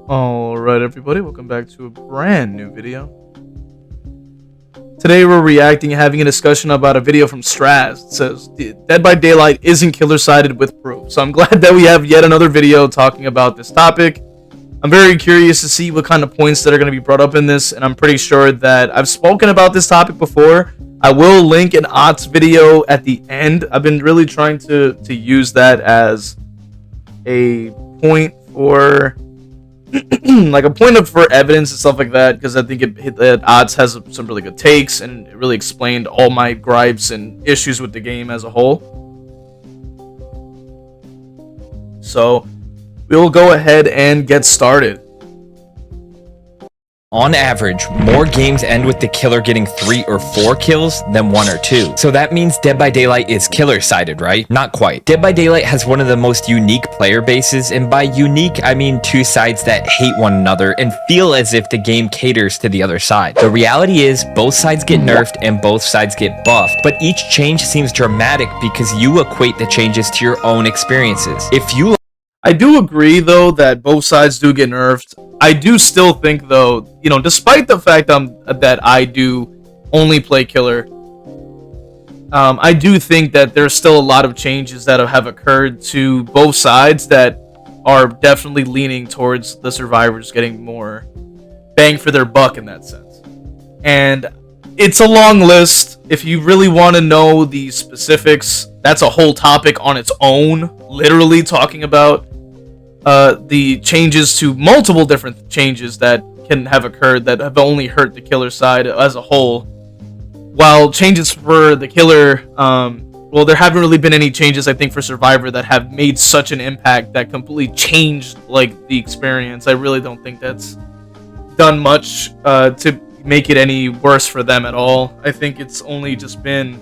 Alright everybody, welcome back to a brand new video. Today we're reacting and having a discussion about a video from Straz. It says, Dead by Daylight isn't killer-sided with proof. So I'm glad that we have yet another video talking about this topic. I'm very curious to see what kind of points that are going to be brought up in this, and I'm pretty sure that I've spoken about this topic before. I will link an odds video at the end. I've been really trying to use that as a point for like a point up for evidence and stuff like that, because I think that odds has some really good takes and it really explained all my gripes and issues with the game as a whole. So we'll go ahead and get started. On average, more games end with the killer getting 3 or 4 kills than 1 or 2. So that means Dead by Daylight is killer-sided, right? Not quite. Dead by Daylight has one of the most unique player bases, and by unique, I mean 2 sides that hate one another and feel as if the game caters to the other side. The reality is, both sides get nerfed and both sides get buffed, but each change seems dramatic because you equate the changes to your own experiences. I do agree, though, that both sides do get nerfed. I do still think, though, despite the fact that I do only play killer, I do think that there's still a lot of changes that have occurred to both sides that are definitely leaning towards the survivors getting more bang for their buck in that sense. And it's a long list. If you really want to know the specifics, that's a whole topic on its own, literally talking about the changes to multiple different changes that can have occurred that have only hurt the killer side as a whole. While changes for the killer, well, there haven't really been any changes, I think, for Survivor that have made such an impact that completely changed, like, the experience. I really don't think that's done much to make it any worse for them at all. I think it's only just been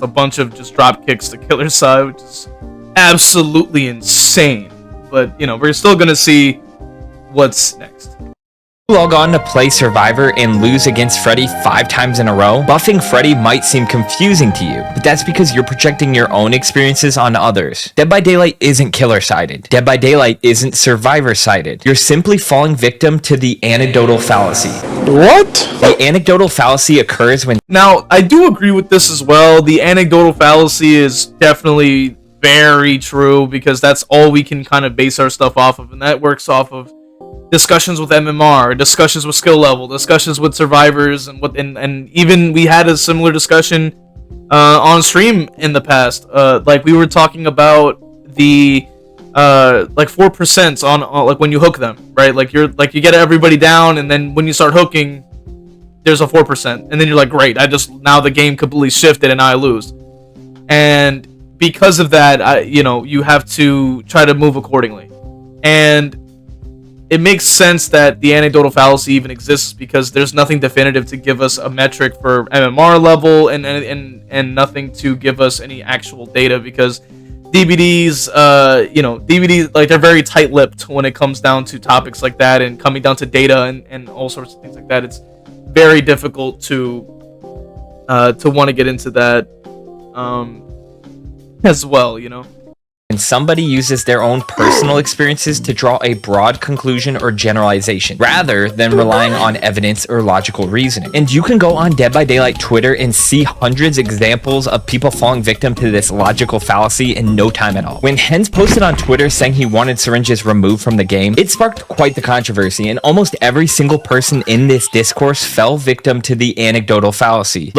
a bunch of just drop kicks to killer side, which is absolutely insane. But, we're still going to see what's next. Log on to play Survivor and lose against Freddy 5 times in a row, buffing Freddy might seem confusing to you, but that's because you're projecting your own experiences on others. Dead by Daylight isn't killer-sided. Dead by Daylight isn't survivor-sided. You're simply falling victim to the anecdotal fallacy. What? The anecdotal fallacy occurs when... Now, I do agree with this as well. The anecdotal fallacy is definitely very true, because that's all we can kind of base our stuff off of, and that works off of discussions with MMR, discussions with skill level, discussions with survivors, and even we had a similar discussion on stream in the past. Like, we were talking about the like 4% on like when you hook them, right? Like, you get everybody down, and then when you start hooking, there's a 4%, and then you're like, great, now the game completely shifted and I lose. And because of that, you have to try to move accordingly. And it makes sense that the anecdotal fallacy even exists, because there's nothing definitive to give us a metric for MMR level, and nothing to give us any actual data, because DVDs, DVDs, like, they're very tight-lipped when it comes down to topics like that, and coming down to data and all sorts of things like that. It's very difficult to want to get into that as well, When somebody uses their own personal experiences to draw a broad conclusion or generalization, rather than relying on evidence or logical reasoning. And you can go on Dead by Daylight Twitter and see hundreds of examples of people falling victim to this logical fallacy in no time at all. When v.h.s.x posted on Twitter saying he wanted syringes removed from the game, it sparked quite the controversy, and almost every single person in this discourse fell victim to the anecdotal fallacy.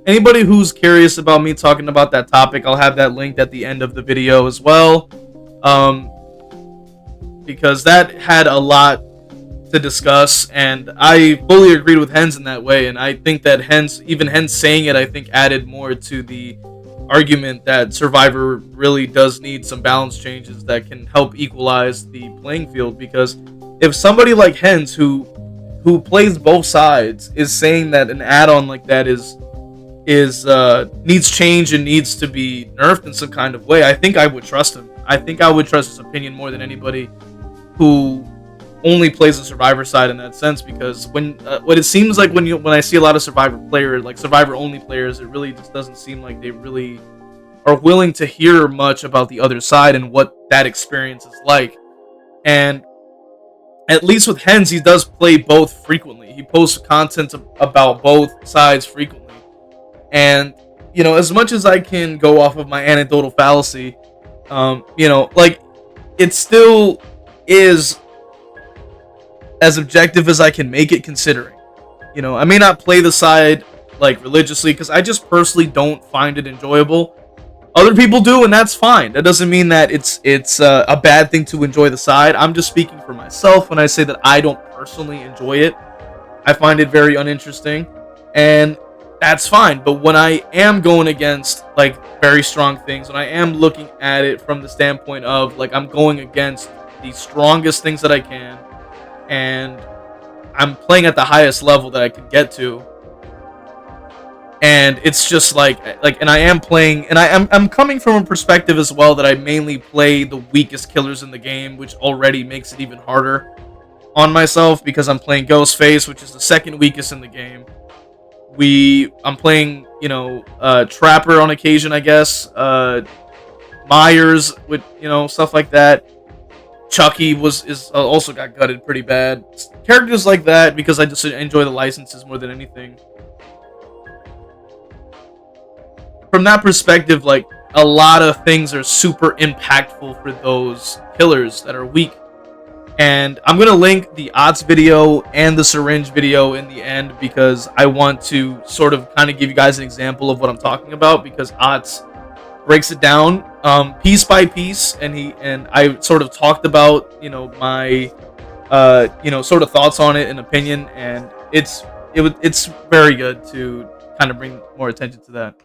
Anybody who's curious about me talking about that topic, I'll have that linked at the end of the video as well, because that had a lot to discuss, and I fully agreed with v.h.s.x in that way. And I think that v.h.s.x saying it, I think, added more to the argument that Survivor really does need some balance changes that can help equalize the playing field. Because if somebody like v.h.s.x, who plays both sides, is saying that an add-on like that needs change and needs to be nerfed in some kind of way, I think I would trust him. I think I would trust his opinion more than anybody who only plays the survivor side in that sense. Because what it seems like when I see a lot of survivor players, like survivor only players, it really just doesn't seem like they really are willing to hear much about the other side and what that experience is like. And at least with Hens, he does play both frequently. He posts content about both sides frequently. And, as much as I can go off of my anecdotal fallacy, like, it still is as objective as I can make it, considering. I may not play the side, like, religiously, because I just personally don't find it enjoyable. Other people do, and that's fine. That doesn't mean that it's a bad thing to enjoy the side. I'm just speaking for myself when I say that I don't personally enjoy it. I find it very uninteresting, and that's fine. But when I am going against, like, very strong things, when I am looking at it from the standpoint of, like, I'm going against the strongest things that I can, and I'm playing at the highest level that I can get to, and it's just and I am playing, and I'm coming from a perspective as well that I mainly play the weakest killers in the game, which already makes it even harder on myself because I'm playing Ghostface, which is the second weakest in the game. I'm playing, Trapper on occasion, I guess. Myers with, stuff like that. Chucky is also got gutted pretty bad. Characters like that, because I just enjoy the licenses more than anything. From that perspective, like, a lot of things are super impactful for those killers that are weak. And I'm going to link the Otts video and the syringe video in the end, because I want to sort of kind of give you guys an example of what I'm talking about, because Otts breaks it down piece by piece, and I sort of talked about, my sort of thoughts on it and opinion, and it's very good to kind of bring more attention to that.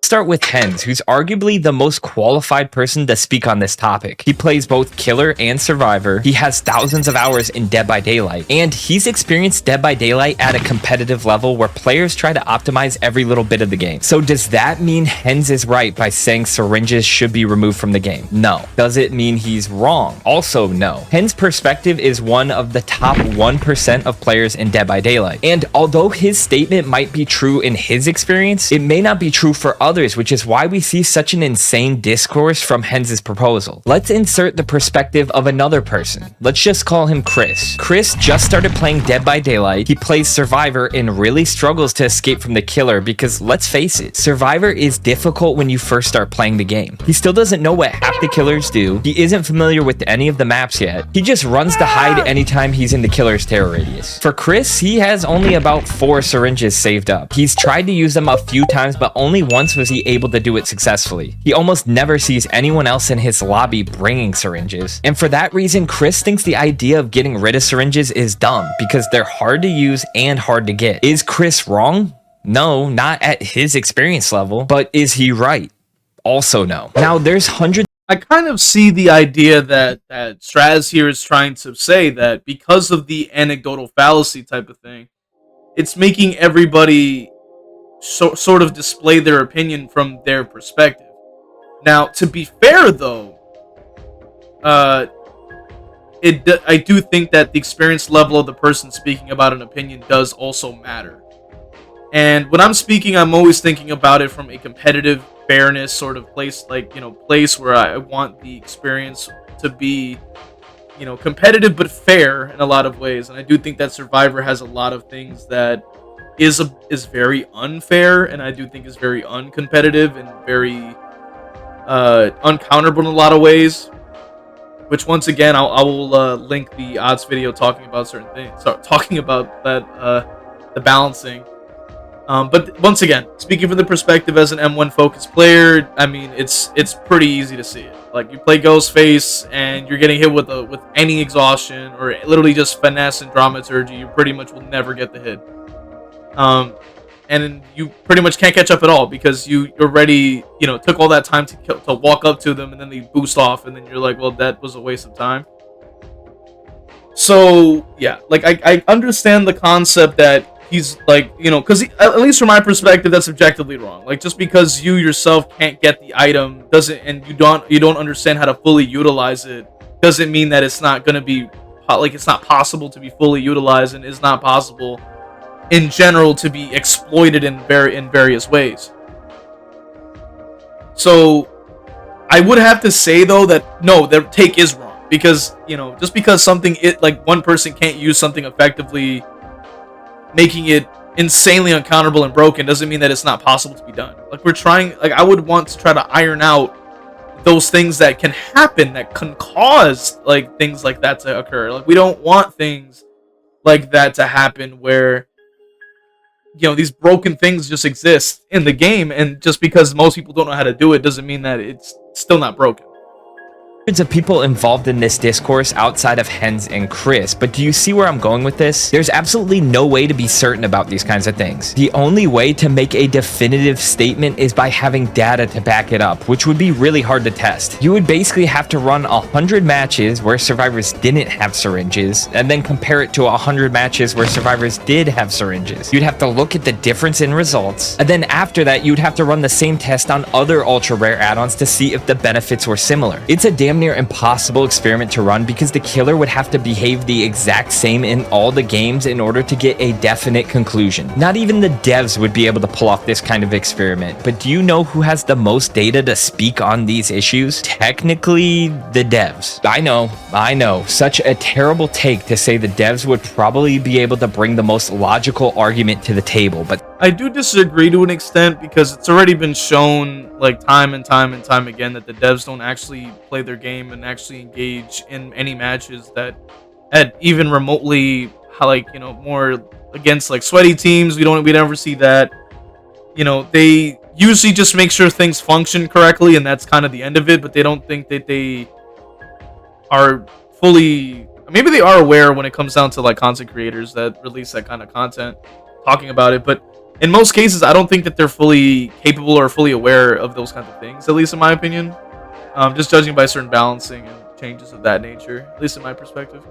Start with Hens, who's arguably the most qualified person to speak on this topic. He plays both Killer and Survivor. He has thousands of hours in Dead by Daylight, and he's experienced Dead by Daylight at a competitive level where players try to optimize every little bit of the game. So does that mean Hens is right by saying syringes should be removed from the game? No. Does it mean he's wrong? Also no. Hens' perspective is one of the top 1% of players in Dead by Daylight, and although his statement might be true in his experience, it may not be true for others, which is why we see such an insane discourse from Hens' proposal. Let's insert the perspective of another person. Let's just call him Chris. Chris just started playing Dead by Daylight. He plays Survivor and really struggles to escape from the killer because, let's face it, Survivor is difficult when you first start playing the game. He still doesn't know what half the killers do. He isn't familiar with any of the maps yet. He just runs to hide anytime he's in the killer's terror radius. For Chris, he has only about 4 syringes saved up. He's tried to use them a few times, but only once was he able to do it successfully. He almost never sees anyone else in his lobby bringing syringes, and for that reason, Chris thinks the idea of getting rid of syringes is dumb because they're hard to use and hard to get. Is Chris wrong? No, not at his experience level, but is he right? Also no. Now, there's hundreds. I kind of see the idea that Straz here is trying to say that because of the anecdotal fallacy type of thing, it's making everybody sort of display their opinion from their perspective. Now, to be fair, though, I do think that the experience level of the person speaking about an opinion does also matter. And when I'm speaking, I'm always thinking about it from a competitive fairness sort of place, place where I want the experience to be, competitive but fair in a lot of ways. And I do think that Survivor has a lot of things that is very unfair, and I do think is very uncompetitive and very uncounterable in a lot of ways. Which, once again, I will link the Otts video talking about certain things, talking about that the balancing. But once again, speaking from the perspective as an M1 focused player, I mean, it's pretty easy to see it. Like, you play Ghostface and you're getting hit with any exhaustion or literally just finesse and dramaturgy, you pretty much will never get the hit. And you pretty much can't catch up at all because you already, took all that time to walk up to them, and then they boost off, and then you're like, well, that was a waste of time. So yeah, like, I understand the concept that he's like, because at least from my perspective, that's objectively wrong. Like, just because you yourself can't get the item and you don't understand how to fully utilize it, doesn't mean that it's not going to be, like, it's not possible to be fully utilized, and is not possible in general to be exploited in various ways. So I would have to say, though, that no, their take is wrong. because, you know, just because something like one person can't use something effectively, making it insanely uncounterable and broken doesn't mean that it's not possible to be done. Like, we're trying, like, I would want to try to iron out those things that can happen, that can cause like things like that to occur. Like, we don't want things like that to happen where, you know, these broken things just exist in the game, and just because most people don't know how to do it doesn't mean that it's still not broken. Hundreds of people involved in this discourse outside of Hens and Chris, but do you see where I'm going with this? There's absolutely no way to be certain about these kinds of things. The only way to make a definitive statement is by having data to back it up, which would be really hard to test. You would basically have to run 100 matches where survivors didn't have syringes, and then compare it to 100 matches where survivors did have syringes. You'd have to look at the difference in results, and then after that, you'd have to run the same test on other ultra rare add-ons to see if the benefits were similar. It's a damn near impossible experiment to run because the killer would have to behave the exact same in all the games in order to get a definite conclusion. Not even the devs would be able to pull off this kind of experiment, but do you know who has the most data to speak on these issues? Technically, the devs. I know, such a terrible take to say the devs would probably be able to bring the most logical argument to the table, but I do disagree to an extent, because it's already been shown like time and time and time again that the devs don't actually play their game and actually engage in any matches that at even remotely, like, you know, more against like sweaty teams. We never see that. You know, they usually just make sure things function correctly, and that's kind of the end of it. But they don't think that they are fully, maybe they are aware when it comes down to like content creators that release that kind of content talking about it, but in most cases, I don't think that they're fully capable or fully aware of those kinds of things, at least in my opinion. Just judging by certain balancing and changes of that nature, at least in my perspective.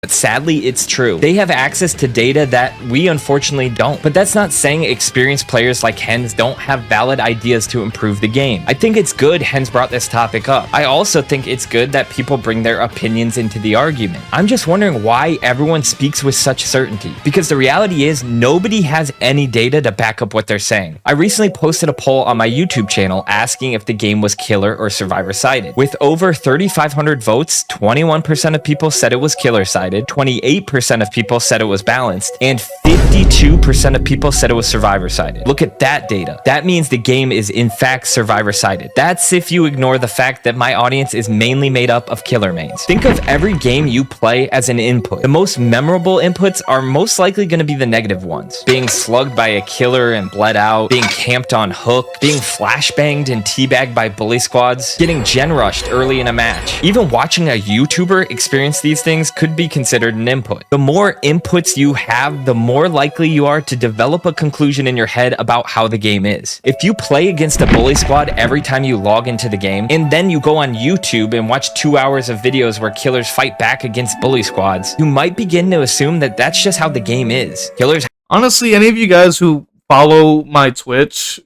But sadly, it's true. They have access to data that we unfortunately don't. But that's not saying experienced players like Hens don't have valid ideas to improve the game. I think it's good Hens brought this topic up. I also think it's good that people bring their opinions into the argument. I'm just wondering why everyone speaks with such certainty. Because the reality is, nobody has any data to back up what they're saying. I recently posted a poll on my YouTube channel asking if the game was killer or survivor-sided. With over 3,500 votes, 21% of people said it was killer-sided. 28% of people said it was balanced, and 52% of people said it was survivor-sided. Look at that data. That means the game is in fact survivor-sided. That's if you ignore the fact that my audience is mainly made up of killer mains. Think of every game you play as an input. The most memorable inputs are most likely going to be the negative ones. Being slugged by a killer and bled out, being camped on hook, being flashbanged and teabagged by bully squads, getting gen rushed early in a match. Even watching a YouTuber experience these things could be considered an input. The more inputs you have, the more likely you are to develop a conclusion in your head about how the game is. If you play against a bully squad every time you log into the game, and then you go on YouTube and watch 2 hours of videos where killers fight back against bully squads, you might begin to assume that that's just how the game is. Killers. Honestly, any of you guys who follow my Twitch,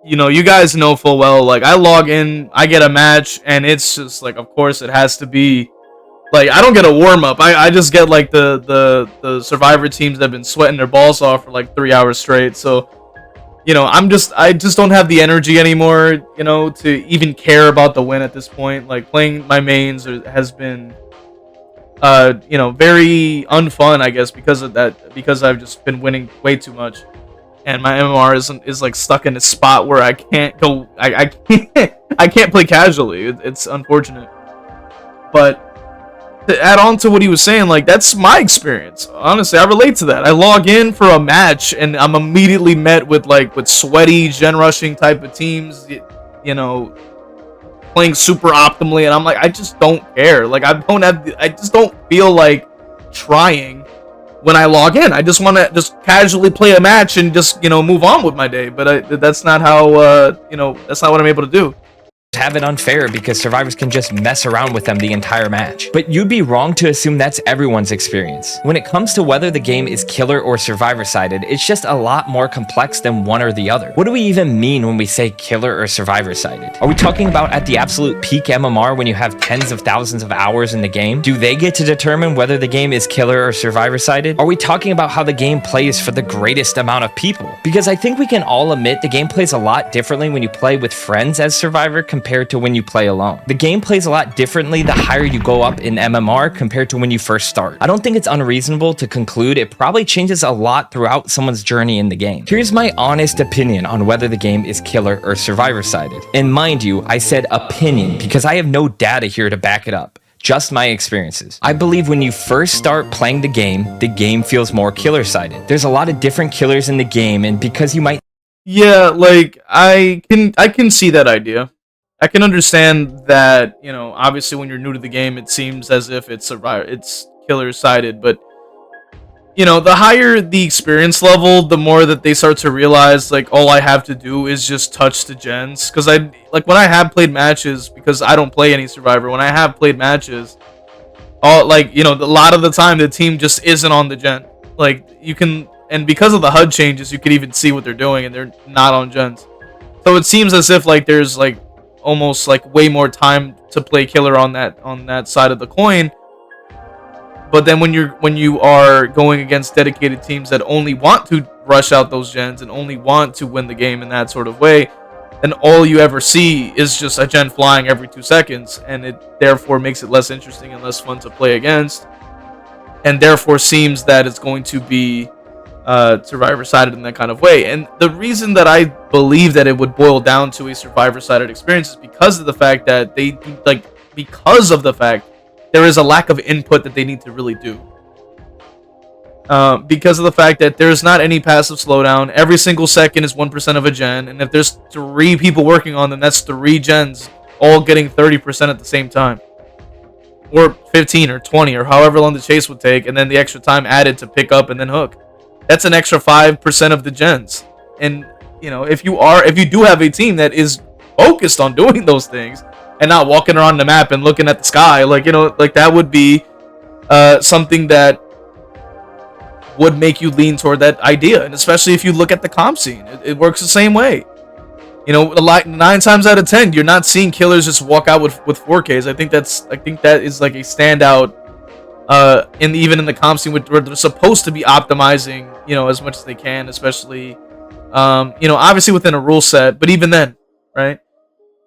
you know, you guys know full well, like, I log in, I get a match, and it's just like, of course it has to be like, I don't get a warm-up. I just get like the survivor teams that have been sweating their balls off for like 3 hours straight. So, you know, I just don't have the energy anymore, you know, to even care about the win at this point. Like, playing my mains has been you know, very unfun, I guess, because of that, because I've just been winning way too much. And my MMR is like stuck in a spot where I can't go, I can't play casually. It's unfortunate. But to add on to what he was saying, like, that's my experience. Honestly, I relate to that. I log in for a match and I'm immediately met with sweaty gen rushing type of teams, you know, playing super optimally, and I'm like, I just don't care. Like, I just don't feel like trying when I log in. I just want to just casually play a match and just, you know, move on with my day. But that's not how you know, that's not what I'm able to do. Have it unfair because survivors can just mess around with them the entire match. But you'd be wrong to assume that's everyone's experience. When it comes to whether the game is killer or survivor-sided, it's just a lot more complex than one or the other. What do we even mean when we say killer or survivor-sided? Are we talking about at the absolute peak MMR when you have tens of thousands of hours in the game? Do they get to determine whether the game is killer or survivor-sided? Are we talking about how the game plays for the greatest amount of people? Because I think we can all admit the game plays a lot differently when you play with friends as survivor compared compared to when you play alone. The game plays a lot differently the higher you go up in MMR compared to when you first start. I don't think it's unreasonable to conclude it probably changes a lot throughout someone's journey in the game. Here's my honest opinion on whether the game is killer or survivor-sided. And mind you, I said opinion because I have no data here to back it up. Just my experiences. I believe when you first start playing the game feels more killer-sided. There's a lot of different killers in the game, and because you might... Yeah, like, I can see that idea. I can understand that, you know, obviously when you're new to the game, it seems as if it's killer-sided, but, you know, the higher the experience level, the more that they start to realize, like, all I have to do is just touch the gens. Because when I have played matches, because I don't play any Survivor, when I have played matches, a lot of the time the team just isn't on the gen. Like, you can, and because of the HUD changes, you can even see what they're doing, and they're not on gens. So it seems as if, like, there's, like, almost, like, way more time to play killer on that side of the coin. But then when you are going against dedicated teams that only want to rush out those gens and only want to win the game in that sort of way, then all you ever see is just a gen flying every 2 seconds, and it therefore makes it less interesting and less fun to play against, and therefore seems that it's going to be survivor-sided in that kind of way. And the reason that I believe that it would boil down to a survivor-sided experience is because of the fact that there is a lack of input that they need to really do. Because of the fact that there's not any passive slowdown. Every single second is 1% of a gen. And if there's 3 people working on them, that's 3 gens all getting 30% at the same time. Or 15 or 20 or however long the chase would take. And then the extra time added to pick up and then hook. That's an extra 5% of the gens. And, you know, if you do have a team that is focused on doing those things, and not walking around the map and looking at the sky, like, you know, like that would be something that would make you lean toward that idea. And especially if you look at the comp scene, it works the same way. You know, 9 times out of 10, you're not seeing killers just walk out with 4Ks. I think that is like a standout even in the comp scene where they're supposed to be optimizing, you know, as much as they can, especially you know, obviously within a rule set, but even then, right?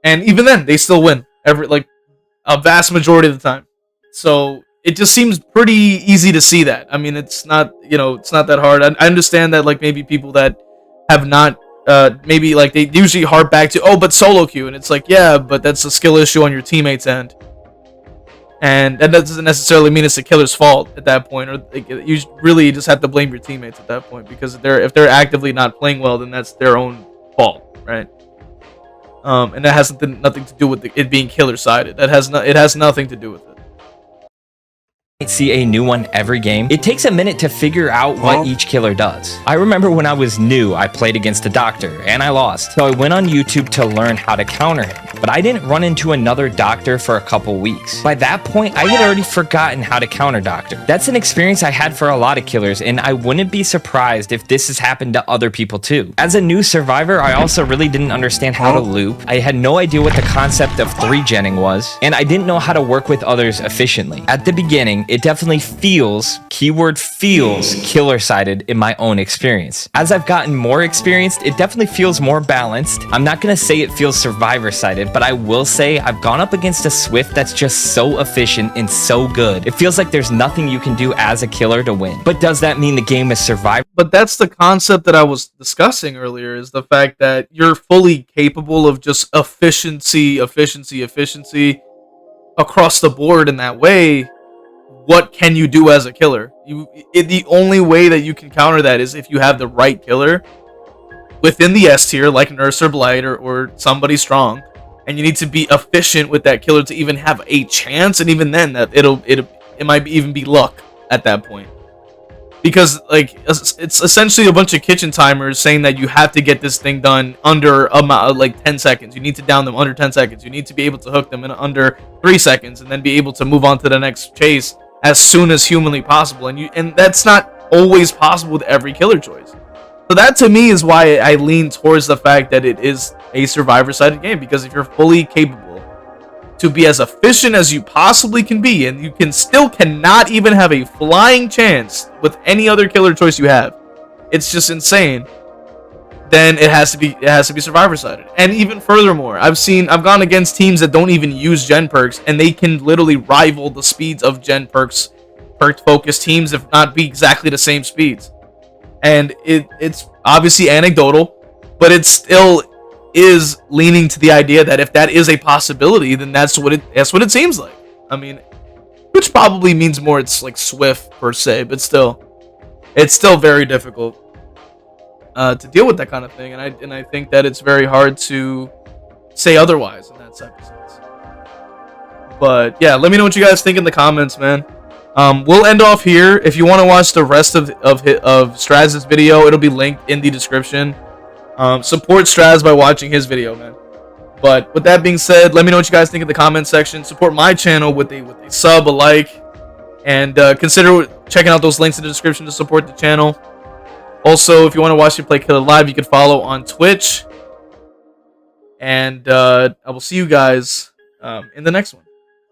And even then, they still win a vast majority of the time. So it just seems pretty easy to see that. I mean, it's not that hard. I understand that, like, maybe people that have not, maybe, like, they usually harp back to, but solo queue. And it's like, yeah, but that's a skill issue on your teammate's end. And that doesn't necessarily mean it's the killer's fault at that point. Or you really just have to blame your teammates at that point. Because if they're actively not playing well, then that's their own fault, right? And that has nothing to do with it being killer-sided. It has nothing to do with it. See a new one every game. It takes a minute to figure out what each killer does. I remember when I was new, I played against a doctor, and I lost. So I went on YouTube to learn how to counter him. But I didn't run into another doctor for a couple weeks. By that point, I had already forgotten how to counter doctor. That's an experience I had for a lot of killers, and I wouldn't be surprised if this has happened to other people too. As a new survivor, I also really didn't understand how to loop. I had no idea what the concept of 3-genning was, and I didn't know how to work with others efficiently. At the beginning, it definitely feels, keyword feels, killer-sided in my own experience. As I've gotten more experienced, it definitely feels more balanced. I'm not gonna say it feels survivor-sided, but I will say I've gone up against a Swift that's just so efficient and so good. It feels like there's nothing you can do as a killer to win. But does that mean the game is survivor? But that's the concept that I was discussing earlier, is the fact that you're fully capable of just efficiency across the board in that way. What can you do as a killer? The only way that you can counter that is if you have the right killer within the S tier, like Nurse or Blight or somebody strong, and you need to be efficient with that killer to even have a chance. And even then, that it might even be luck at that point, because like it's essentially a bunch of kitchen timers saying that you have to get this thing done under like 10 seconds. You need to down them under 10 seconds. You need to be able to hook them in under 3 seconds, and then be able to move on to the next chase as soon as humanly possible. And that's not always possible with every killer choice. So that to me is why I lean towards the fact that it is a survivor-sided game, because if you're fully capable to be as efficient as you possibly can be, and you cannot even have a flying chance with any other killer choice you have, it's just insane. then it has to be survivor sided. And even furthermore, I've gone against teams that don't even use gen perks, and they can literally rival the speeds of gen perks, perk focused teams, if not be exactly the same speeds. And it's obviously anecdotal, but it still is leaning to the idea that if that is a possibility, then that's what it seems like. I mean, which probably means more it's like Swift per se, but still, it's still very difficult to deal with that kind of thing, and I think that it's very hard to say otherwise in that type of sense. But yeah, let me know what you guys think in the comments, man. We'll end off here. If you want to watch the rest of Straz's video, it'll be linked in the description. Support Straz by watching his video, man. But with that being said, let me know what you guys think in the comment section. Support my channel with a sub, a like, and consider checking out those links in the description to support the channel. Also, if you want to watch me play Killer live, you can follow on Twitch. And I will see you guys in the next one.